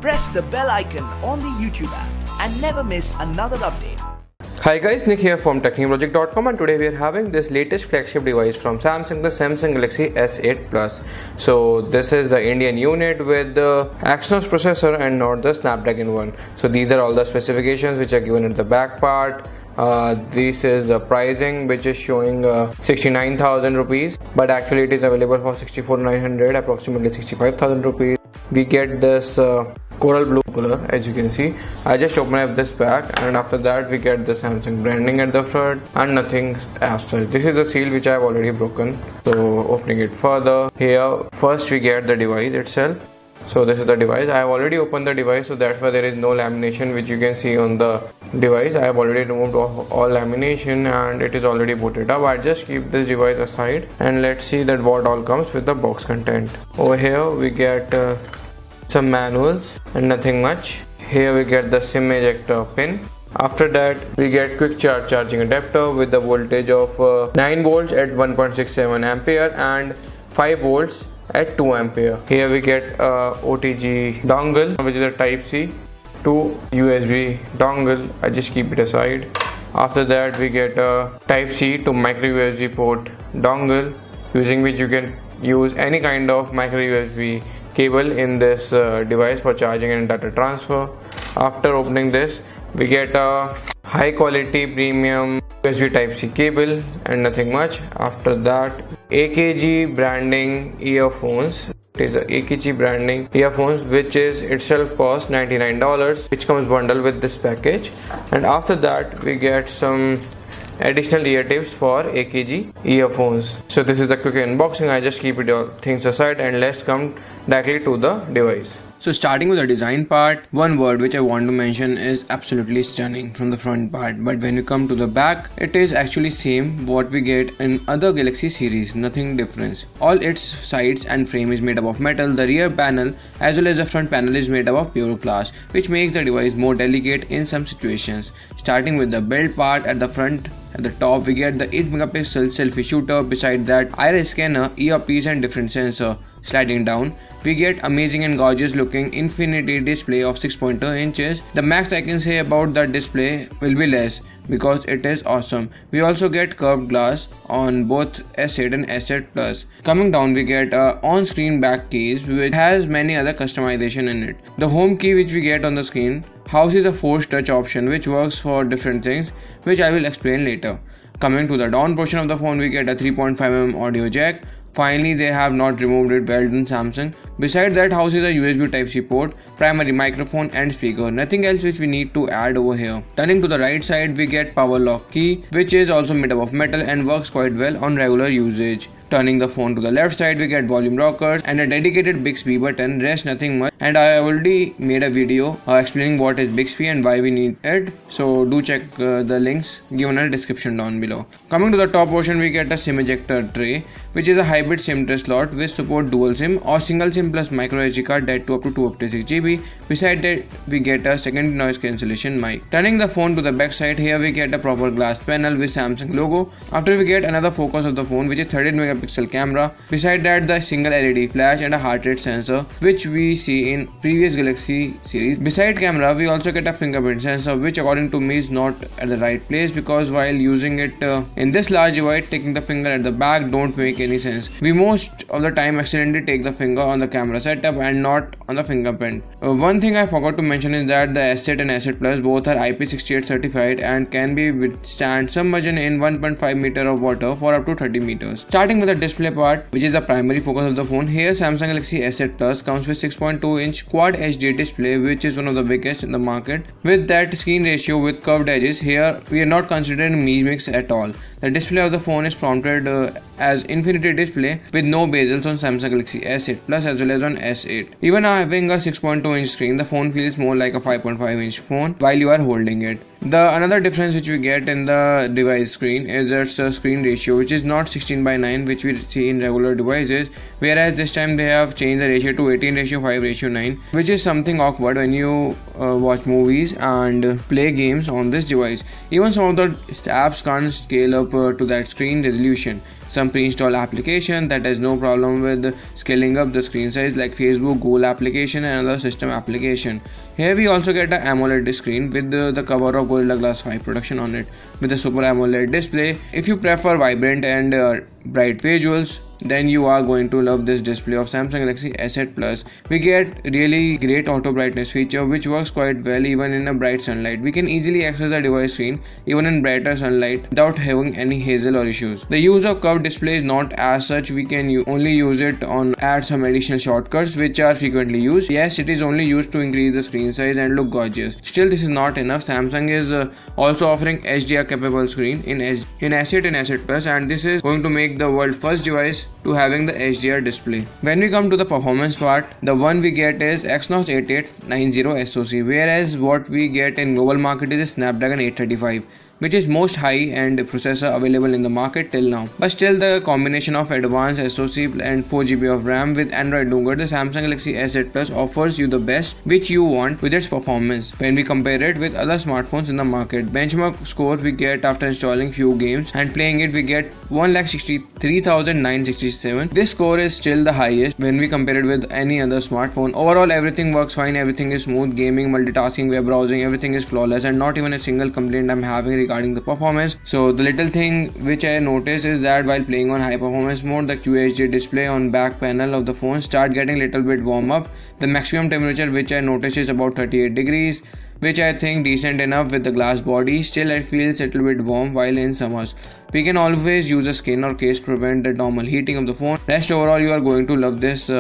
Press the bell icon on the YouTube app and never miss another update. Hi guys, Nick here from Techniblogic.com, and today we are having this latest flagship device from Samsung, the Samsung Galaxy S8 Plus. So this is the Indian unit with the Exynos processor and not the Snapdragon one. So these are all the specifications which are given at the back part. This is the pricing, which is showing 69,000 rupees, but actually it is available for 64,900, approximately 65,000 rupees. We get this coral blue color, as you can see. I just open up this pack, and after that we get the Samsung branding at the front and nothing as such. This is the seal which I have already broken. So opening it further, here first we get the device itself. So this is the device. I have already opened the device, so that's why there is no lamination which you can see on the device. I have already removed all lamination and it is already booted up. I just keep this device aside and let's see that what all comes with the box content. Over here we get some manuals and nothing much. Here we get the SIM ejector pin. After that we get quick charge charging adapter with the voltage of 9 volts at 1.67 ampere and 5 volts at 2 ampere. Here we get OTG dongle, which is a type C to USB dongle. I just keep it aside. After that we get a type C to micro USB port dongle, using which you can use any kind of micro USB cable in this device for charging and data transfer. After opening this we get a high quality premium USB type C cable and nothing much. After that AKG branding earphones. It is a AKG branding earphones, which is itself cost $99, which comes bundled with this package. And after that we get some additional ear tips for AKG earphones. So this is the quick unboxing. I just keep it all things aside and let's come directly to the device. So starting with the design part, one word which I want to mention is absolutely stunning from the front part, but when you come to the back, it is actually same what we get in other Galaxy series, nothing difference. All its sides and frame is made up of metal. The rear panel as well as the front panel is made up of pure glass, which makes the device more delicate in some situations. Starting with the build part, at the front at the top we get the 8 megapixel selfie shooter. Beside that, iris scanner, earpiece and different sensor. Sliding down, we get amazing and gorgeous looking infinity display of 6.2 inches. The max I can say about that display will be less because it is awesome. We also get curved glass on both S8 and S8 Plus. Coming down we get a on-screen back case which has many other customization in it. The home key which we get on the screen houses a force touch option which works for different things, which I will explain later. Coming to the down portion of the phone, we get a 3.5mm audio jack. Finally, they have not removed it, well done Samsung. Beside that houses a USB Type-C port, primary microphone and speaker. Nothing else which we need to add over here. Turning to the right side, we get power lock key, which is also made up of metal and works quite well on regular usage. Turning the phone to the left side, we get volume rockers and a dedicated Bixby button. Rest nothing much, and I already made a video explaining what is Bixby and why we need it, so do check the links given in the description down below. Coming to the top portion, we get a SIM ejector tray, which is a hybrid SIM tray slot which support dual SIM or single SIM plus microSD card that to up to 256 GB. Beside that, we get a second noise cancellation mic. Turning the phone to the back side, here we get a proper glass panel with Samsung logo. After we get another focus of the phone, which is 13 megapixel camera. Beside that, the single LED flash and a heart rate sensor, which we see in previous Galaxy series. Beside camera, we also get a fingerprint sensor, which according to me is not at the right place, because while using it in this large device, taking the finger at the back don't make any sense. We most of the time accidentally take the finger on the camera setup and not on the fingerprint. One thing I forgot to mention is that the S8 and S8 Plus both are IP68 certified and can be withstand submersion in 1.5 meter of water for up to 30 meters. Starting with the display part, which is the primary focus of the phone, here Samsung Galaxy S8 Plus comes with 6.2 inch Quad HD display, which is one of the biggest in the market. With that screen ratio with curved edges, here we are not considering Mi Mix at all. The display of the phone is prompted as infinity display with no bezels on Samsung Galaxy S8 Plus as well as on S8. Even having a 6.2 inch screen, the phone feels more like a 5.5 inch phone while you are holding it. The another difference which we get in the device screen is its screen ratio, which is not 16:9 which we see in regular devices, whereas this time they have changed the ratio to 18:5:9, which is something awkward when you watch movies and play games on this device. Even some of the apps can't scale up to that screen resolution. some pre-installed application that has no problem with scaling up the screen size, like Facebook, Google application and other system application. Here we also get an AMOLED screen with the cover of Gorilla Glass 5 production on it with a Super AMOLED display. If you prefer vibrant and bright visuals, then you are going to love this display of Samsung Galaxy S8 Plus. We get really great auto brightness feature which works quite well even in a bright sunlight. We can easily access the device screen even in brighter sunlight without having any hassle or issues. The use of curved display is not as such. We can only use it on add some additional shortcuts which are frequently used. Yes, it is only used to increase the screen size and look gorgeous. Still, this is not enough. Samsung is also offering HDR capable screen in S8 and S8 Plus, and this is going to make the world first device to having the HDR display. When we come to the performance part, the one we get is Exynos 8890 SoC, whereas what we get in global market is a Snapdragon 835, which is most high-end processor available in the market till now. But still, the combination of advanced SoC and 4GB of RAM with Android Nougat, the Samsung Galaxy S8 Plus offers you the best which you want with its performance. When we compare it with other smartphones in the market, benchmark score we get after installing few games and playing it, we get 1,63,967. This score is still the highest when we compare it with any other smartphone. Overall, everything works fine, everything is smooth, gaming, multitasking, web browsing, everything is flawless, and not even a single complaint I'm having regarding the performance. So the little thing which I noticed is that while playing on high performance mode, the QHD display on back panel of the phone start getting little bit warm up. The maximum temperature which I noticed is about 38 degrees, which I think decent enough with the glass body. Still, it feels a little bit warm while in summers. We can always use a skin or case to prevent the normal heating of the phone. Rest overall, you are going to love this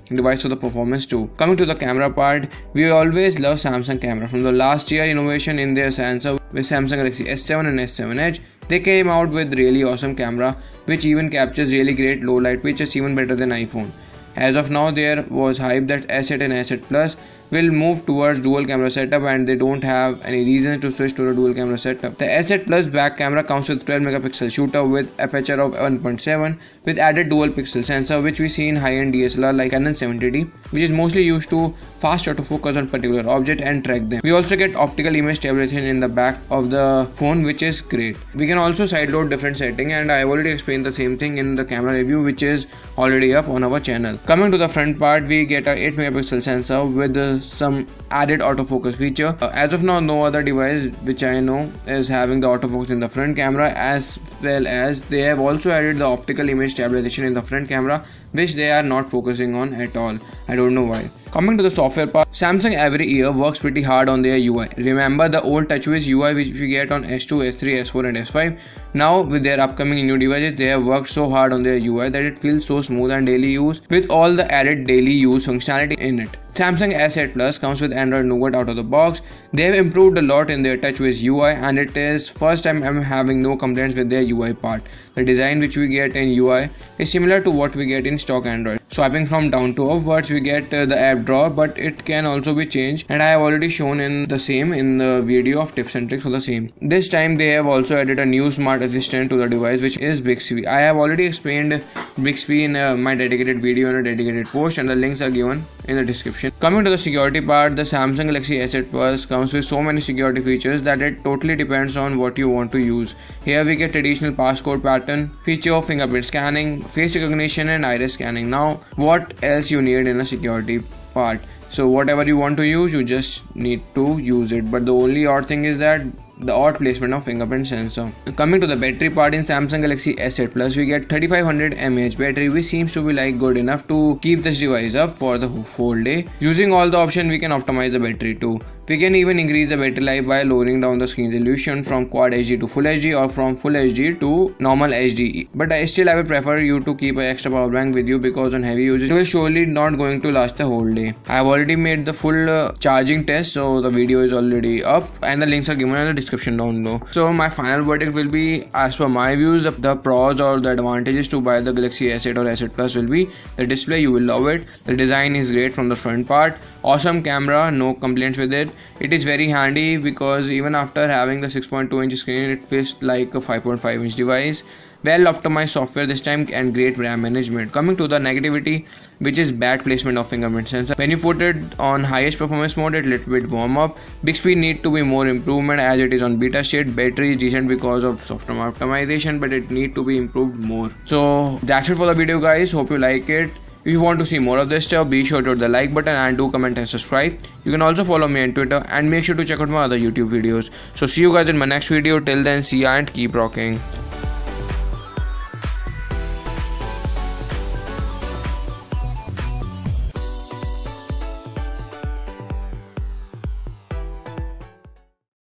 device for the performance too. Coming to the camera part, we always love Samsung camera. From the last year innovation in their sensor with Samsung Galaxy S7 and S7 Edge, they came out with really awesome camera which even captures really great low light pictures, even better than iPhone. As of now, there was hype that S8 and S8 Plus will move towards dual camera setup, and they don't have any reason to switch to the dual camera setup. The S8 Plus back camera comes with 12 megapixel shooter with aperture of 1.7 with added dual pixel sensor, which we see in high-end DSLR like Canon 70D, which is mostly used to fast autofocus on particular object and track them. We also get optical image stabilization in the back of the phone, which is great. We can also sideload different settings, and I have already explained the same thing in the camera review, which is already up on our channel. Coming to the front part, we get a 8 megapixel sensor with some added autofocus feature. As of now, no other device which I know is having the autofocus in the front camera, as well as they have also added the optical image stabilization in the front camera, which they are not focusing on at all. I don't know why. Coming to the software part, Samsung every year works pretty hard on their UI. Remember the old TouchWiz UI which we get on S2, S3, S4 and S5? Now with their upcoming new devices, they have worked so hard on their UI that it feels so smooth and daily use with all the added daily use functionality in it. Samsung S8 Plus comes with Android Nougat out of the box. They have improved a lot in their TouchWiz UI, and it is first time I'm having no complaints with their UI part. The design which we get in UI is similar to what we get in stock Android. Swiping from down to upwards, we get the app drawer, but it can also be changed, and I have already shown in the same in the video of tips and tricks for the same. This time they have also added a new smart assistant to the device, which is Bixby. I have already explained Bixby in my dedicated video and a dedicated post, and the links are given in the description. Coming to the security part, the Samsung Galaxy S8 Plus comes with so many security features that it totally depends on what you want to use. Here we get traditional passcode pattern, feature of fingerprint scanning, face recognition and iris scanning. Now what else you need in a security part? So whatever you want to use, you just need to use it. But the only odd thing is that the odd placement of fingerprint sensor. Coming to the battery part, in Samsung Galaxy S8 Plus we get 3500 mAh battery, which seems to be like good enough to keep this device up for the whole day. Using all the options, we can optimize the battery too. We can even increase the battery life by lowering down the screen resolution from Quad HD to Full HD or from Full HD to normal HD. But I will prefer you to keep an extra power bank with you, because on heavy usage it will surely not going to last the whole day. I have already made the full charging test, so the video is already up and the links are given in the description down below. So my final verdict will be, as per my views, the pros or the advantages to buy the Galaxy S8 or S8 Plus will be the display. You will love it. The design is great from the front part. Awesome camera, no complaints with it. It is very handy because even after having the 6.2 inch screen, it feels like a 5.5 inch device. well optimized software this time and great RAM management. Coming to the negativity, which is bad placement of fingerprint sensor. When you put it on highest performance mode, it little bit warm up. Bixby need to be more improvement as it is on beta state. Battery is decent because of software optimization, but it need to be improved more. So that's it for the video, guys. Hope you like it. If you want to see more of this stuff, be sure to hit the like button and do comment and subscribe. You can also follow me on Twitter and make sure to check out my other YouTube videos. So see you guys in my next video. Till then, see ya and keep rocking.